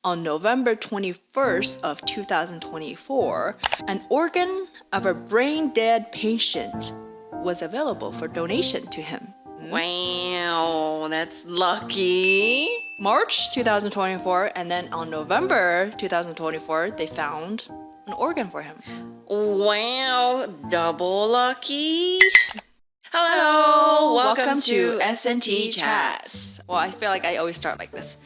on November 21st of 2024, an organ of a brain-dead patient was available for donation to him. Wow, that's lucky. March 2024, and then on November 2024, they found an organ for him. Wow, double lucky. Hello, welcome to S&T Chats. Well, I feel like I always start like this.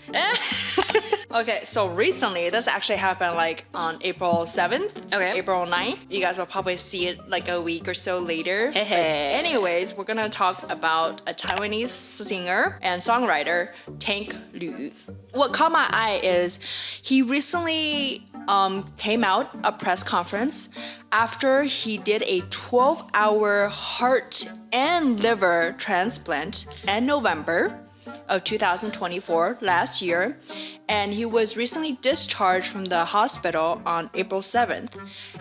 Okay, so recently, this actually happened like on April 7th, April 9th. You guys will probably see it like a week or so later. But anyways, we're gonna talk about a Taiwanese singer and songwriter, Tank Liu. What caught my eye is he recently came out a press conference after he did a 12-hour heart and liver transplant in November of 2024, last year, and he was recently discharged from the hospital on April 7th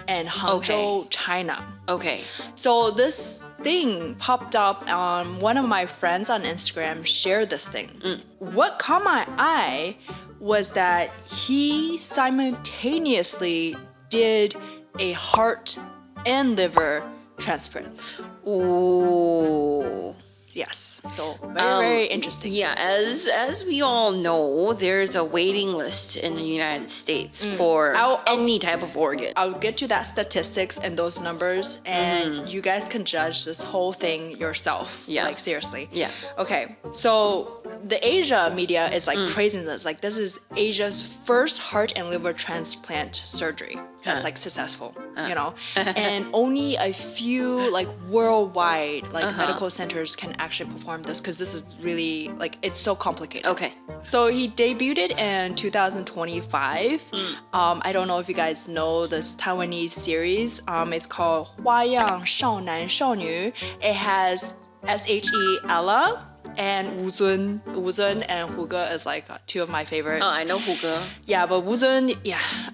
in Hangzhou, China. Okay. So this thing popped up on one of my friends on Instagram shared this thing. What caught my eye was that he simultaneously did a heart and liver transplant. Ooh. Yes. So very interesting. Yeah, as we all know, there's a waiting list in the United States for any type of organ. I'll get to that statistics and those numbers, and you guys can judge this whole thing yourself. Yeah. Like seriously. Yeah. Okay. So the Asia media is like praising this. Like this is Asia's first heart and liver transplant surgery that's like successful, you know, and only a few like worldwide like medical centers can actually perform this because this is really like it's so complicated. Okay. So he debuted in 2025. I don't know if you guys know this Taiwanese series. It's called 花样少男少女. It has SHE Ella and Wu Zun. Wu Zun and Hu Ge is like two of my favorite. Oh, I know Hu Ge. Yeah, but Wu Zun,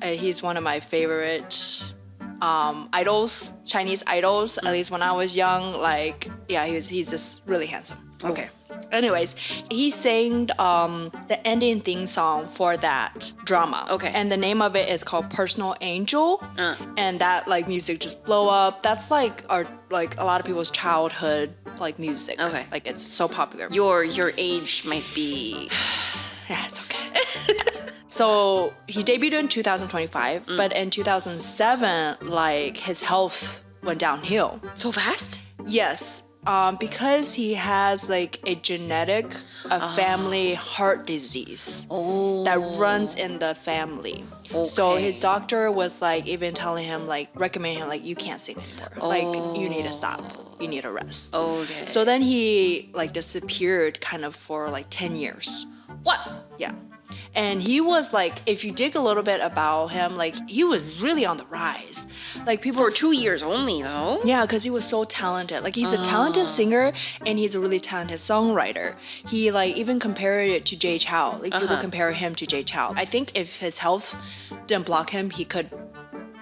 he's one of my favorite idols, Chinese idols. At least when I was young, like he's just really handsome. Okay. Anyways, he sang the ending theme song for that drama. Okay. And the name of it is called Personal Angel. And that like music just blow up. That's like a lot of people's childhood like music. Okay. Like it's so popular. Your age might be... Yeah, it's okay. So he debuted in 2025, but in 2007, like his health went downhill. So fast? Yes. Because he has like a genetic family heart disease that runs in the family. Okay. So his doctor was like even telling him like recommending him like you can't sing anymore. Like you need to stop. You need to rest. Okay. So then he like disappeared kind of for like 10 years. What? Yeah. And he was like, if you dig a little bit about him, like he was really on the rise. Like people for 2 years only though. Yeah, because he was so talented. Like he's a talented singer and he's a really talented songwriter. He like even compared it to Jay Chou. Like people compare him to Jay Chou. I think if his health didn't block him, he could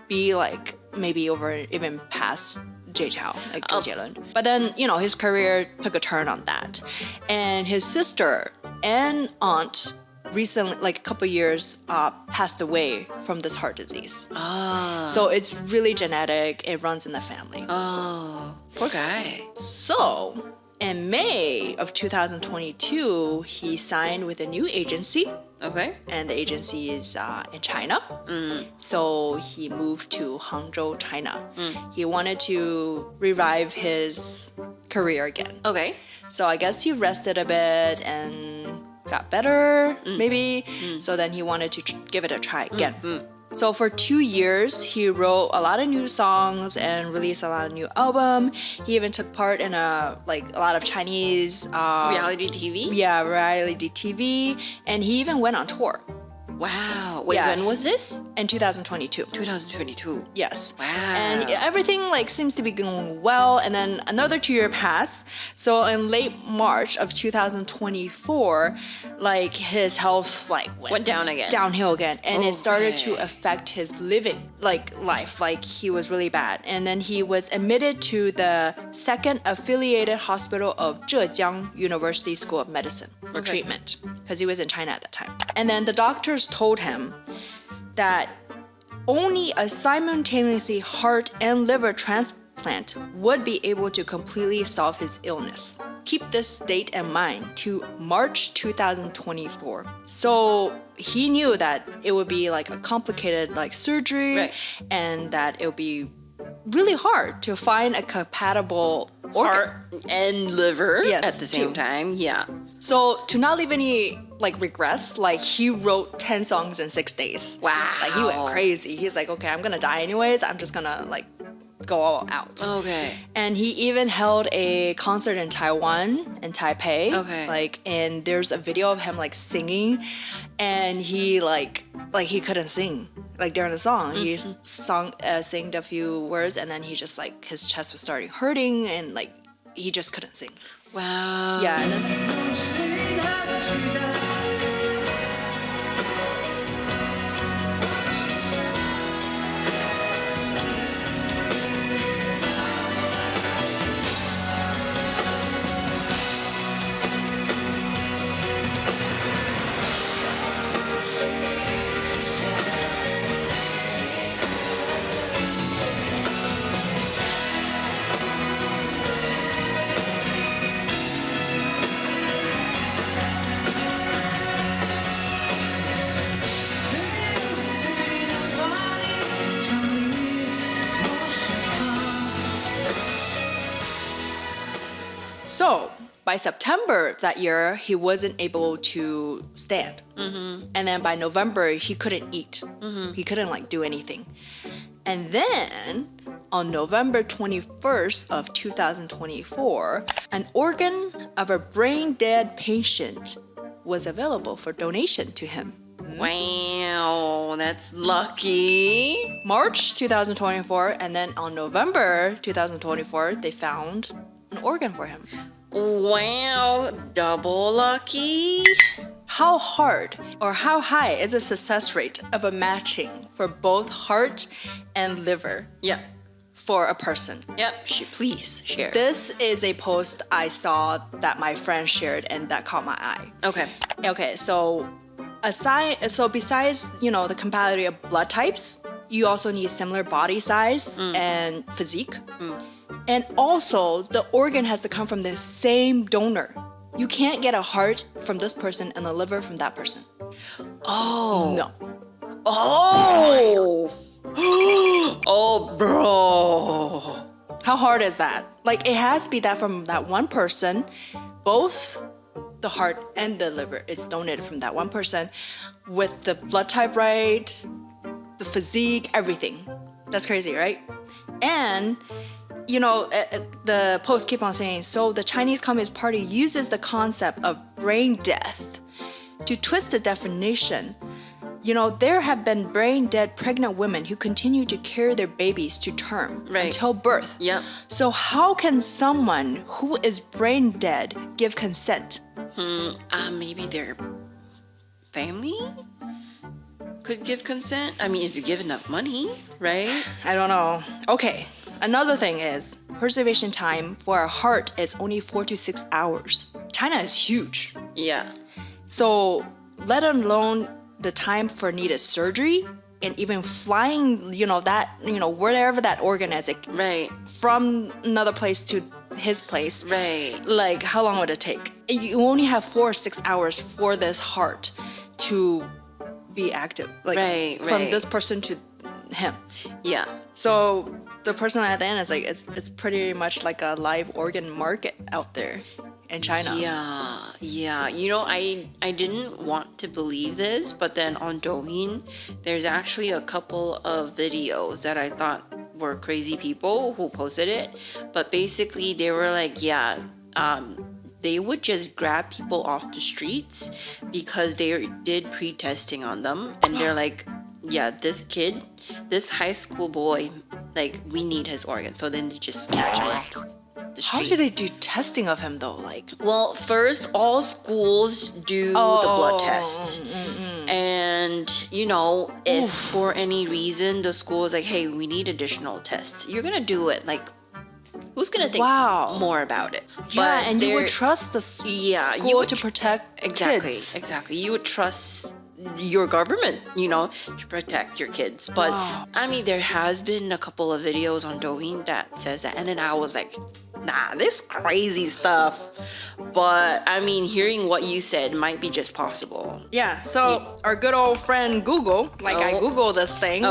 be like maybe over even past Jay Chou, like Zhou Jielun. But then, you know, his career took a turn on that. And his sister and aunt recently, like a couple years, passed away from this heart disease. So it's really genetic. It runs in the family. Oh, poor guy. So in May of 2022, he signed with a new agency. Okay. And the agency is in China. So he moved to Hangzhou, China. He wanted to revive his career again. Okay. So I guess he rested a bit and got better, maybe. So then he wanted to give it a try again. So for 2 years, he wrote a lot of new songs and released a lot of new album. He even took part in a lot of Chinese reality TV. Yeah, reality TV, and he even went on tour. Wow. Wait, when was this? In 2022. 2022. Yes. Wow. And everything seems to be going well. And then another 2 year passed. So in late March of 2024, his health went down again. Downhill again. And it started to affect his living life. He was really bad. And then he was admitted to the second affiliated hospital of Zhejiang University School of Medicine for treatment because he was in China at that time. And then the doctors doctors told him that only a simultaneously heart and liver transplant would be able to completely solve his illness. Keep this date in mind to March 2024. So he knew that it would be like a complicated like surgery and that it would be really hard to find a compatible organ. Heart and liver at the same too. time. Yeah. So to not leave any like regrets, like he wrote 10 songs in 6 days. Wow. Like he went crazy. He's like, okay, I'm gonna die anyways. I'm just gonna like go all out. Okay. And he even held a concert in Taiwan, in Taipei. Okay. Like, and there's a video of him like singing, and he like he couldn't sing like during the song. He sang a few words, and then he just like his chest was starting hurting, and like he just couldn't sing. Wow. Yeah. And then, so by September that year, he wasn't able to stand. And then by November, he couldn't eat. He couldn't like do anything. And then on November 21st of 2024, an organ of a brain dead patient was available for donation to him. Wow, that's lucky. March 2024, and then on November 2024, they found an organ for him. Wow, double lucky. How hard or how high is the success rate of a matching for both heart and liver Yeah. for a person? Yep. Please share. This is a post I saw that my friend shared and that caught my eye. Okay. Okay, so besides, the compatibility of blood types, you also need similar body size and physique. And also, the organ has to come from the same donor. You can't get a heart from this person and a liver from that person. Oh. No. Oh. Oh, bro. How hard is that? Like, it has to be that from that one person, both the heart and the liver is donated from that one person with the blood type right, the physique, everything. That's crazy, right? And the post keep on saying, so the Chinese Communist Party uses the concept of brain death to twist the definition. There have been brain dead pregnant women who continue to carry their babies to term until birth. Yep. So how can someone who is brain dead give consent? Maybe their family could give consent. I mean, if you give enough money, right? I don't know. Okay. Another thing is, preservation time for a heart is only 4 to 6 hours. China is huge. Yeah. So, let alone the time for needed surgery and even flying, wherever that organ is, Right. from another place to his place. Right. Like, how long would it take? You only have 4 or 6 hours for this heart to be active. Like, from this person to him. Yeah. So the person at the end is like, it's pretty much like a live organ market out there in China. Yeah. I didn't want to believe this, but then on Douyin, there's actually a couple of videos that I thought were crazy people who posted it. But basically, they were like, they would just grab people off the streets because they did pre-testing on them, and they're like, yeah, this kid, this high school boy, like, we need his organ. So then they just snatch him off the street. How do they do testing of him though? Like, well, first, all schools do the blood test. And, if for any reason the school is like, hey, we need additional tests, you're going to do it. Like, who's going to think more about it? Yeah, and you would trust the school to protect kids. Exactly. You would trust your government, to protect your kids. But I mean, there has been a couple of videos on Douyin that says that, and then I was like, nah, this crazy stuff. But I mean, hearing what you said might be just possible. Yeah, so our good old friend Google, I Googled this thing,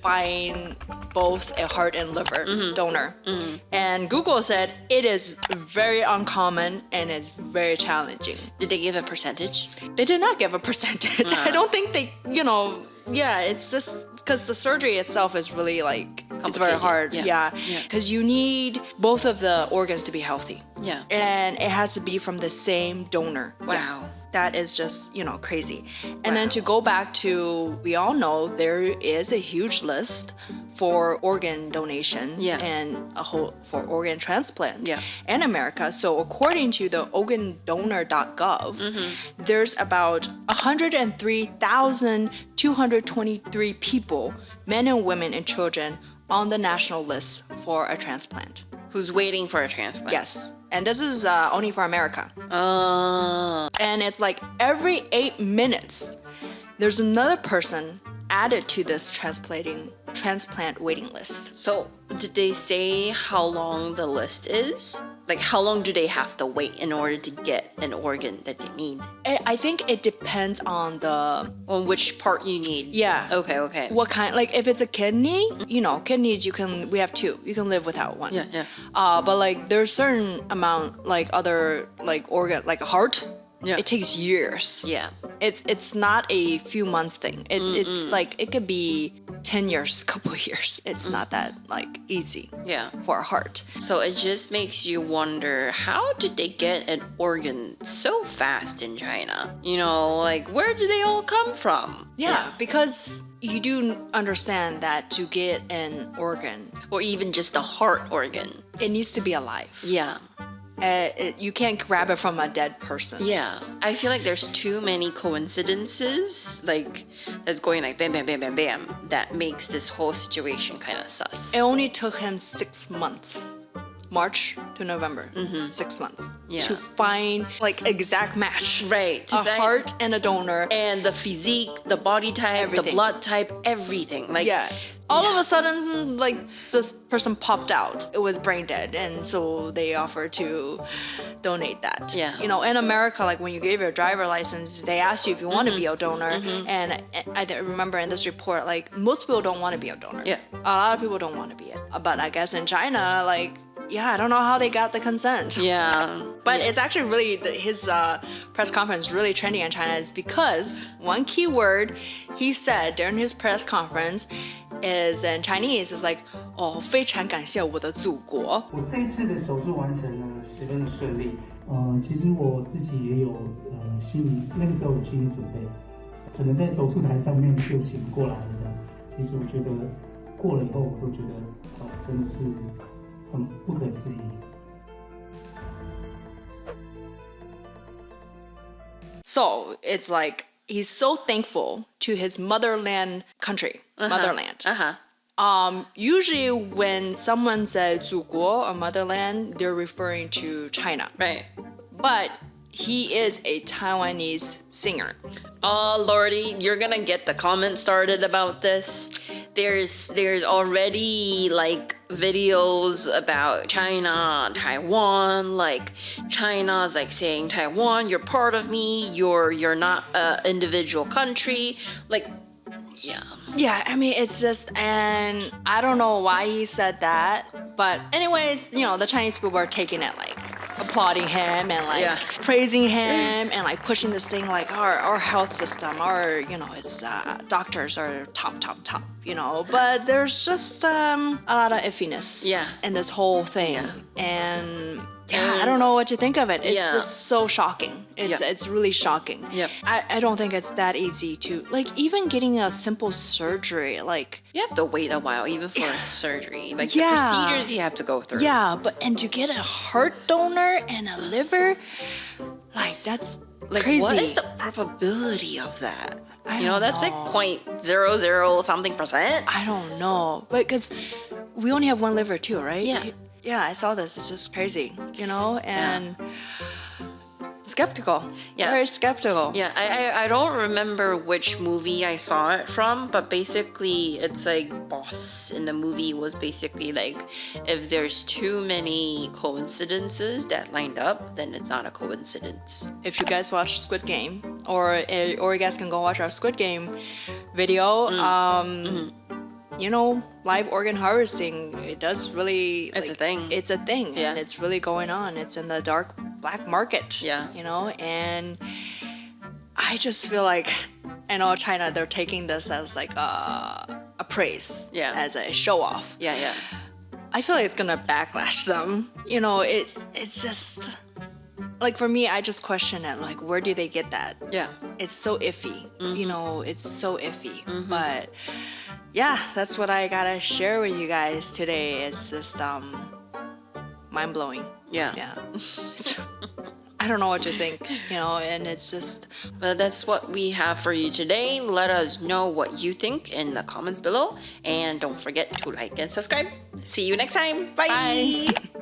find both a heart and liver donor. And Google said it is very uncommon and it's very challenging. Did they give a percentage? They did not give a percentage. I don't think they, it's just because the surgery itself is really it's very hard. Yeah. Because you need both of the organs to be healthy. Yeah. And it has to be from the same donor. Wow. That is just, crazy. And then to go back to, we all know there is a huge list for organ donation and for organ transplant in America. So according to the organdonor.gov, there's about 103,223 people, men and women and children, on the national list for a transplant. Who's waiting for a transplant? Yes. And this is only for America. And it's every 8 minutes, there's another person added to this transplant waiting list. So did they say how long the list is? How long do they have to wait in order to get an organ that they need? I think it depends on which part you need. Yeah. Okay. What kind? If it's a kidney, kidneys we have two. You can live without one. Yeah. But there's certain amount other organ a heart. Yeah. It takes years. Yeah. It's not a few months thing. It's it could be 10 years, couple of years. It's not that easy. Yeah. For a heart. So it just makes you wonder, how did they get an organ so fast in China? Where did they all come from? Yeah. Because you do understand that to get an organ, or even just a heart organ, it needs to be alive. Yeah. You can't grab it from a dead person. Yeah. I feel like there's too many coincidences, that's going bam, bam, bam, bam, bam, that makes this whole situation kind of sus. It only took him 6 months. March to November, 6 months, to find exact match. Right. A heart and a donor. And the physique, the body type, everything. The blood type, everything. All of a sudden, this person popped out. It was brain dead, and so they offered to donate that. Yeah. In America, when you gave your driver license, they asked you if you want to be a donor, and I remember in this report, most people don't want to be a donor. Yeah. A lot of people don't want to be it. But I guess in China, I don't know how they got the consent. Yeah. But it's actually really, his press conference really trending in China is because one key word he said during his press conference is in Chinese, is 非常感谢我的祖国。我这一次的手术完成呢，十分的顺利。其实我自己也有那个时候有心理准备，可能在手术台上面就醒过来了这样。其实我觉得过了以后，我都觉得真的是很不可思议。So it's he's so thankful to his motherland country, motherland. Usually when someone says 祖国 or motherland, they're referring to China. Right. But he is a Taiwanese singer. Oh lordy, you're gonna get the comments started about this. There's already videos about China, Taiwan, China's saying Taiwan, you're part of me, you're not an individual country. Yeah, I mean, it's just, and I don't know why he said that, but anyways, the Chinese people were taking it applauding him and praising him and pushing this thing our health system, it's doctors are top, but there's just a lot of iffiness in this whole thing. And I don't know what to think of it. It's just so shocking. It's really shocking. Yep. I don't think it's that easy to even getting a simple surgery. You have to wait a while even for surgery. The procedures you have to go through. Yeah, and to get a heart donor and a liver, that's crazy. What is the probability of that? I don't that's know. 0.00 something percent. I don't know, but because we only have one liver too, right? Yeah. Yeah, I saw this. It's just crazy, and skeptical. Yeah. Very skeptical. Yeah, I don't remember which movie I saw it from, but basically it's like boss in the movie was basically like, if there's too many coincidences that lined up, then it's not a coincidence. If you guys watch Squid Game, or you guys can go watch our Squid Game video, you know, live organ harvesting, it does really... It's a thing. It's a thing, Yeah. and it's really going on. It's in the dark black market, Yeah. you know, and I just feel like, I know China, they're taking this as like a praise, Yeah. as a show off. Yeah, yeah. I feel like it's gonna backlash them. You know, it's just like, for me, I just question it. Like, where do they get that? Yeah. It's so iffy. You know, it's so iffy. But yeah, that's what I gotta share with you guys today. It's just mind blowing. Yeah. Yeah. I don't know what to think, you know, and it's just... Well, that's what we have for you today. Let us know what you think in the comments below. And don't forget to like and subscribe. See you next time. Bye. Bye.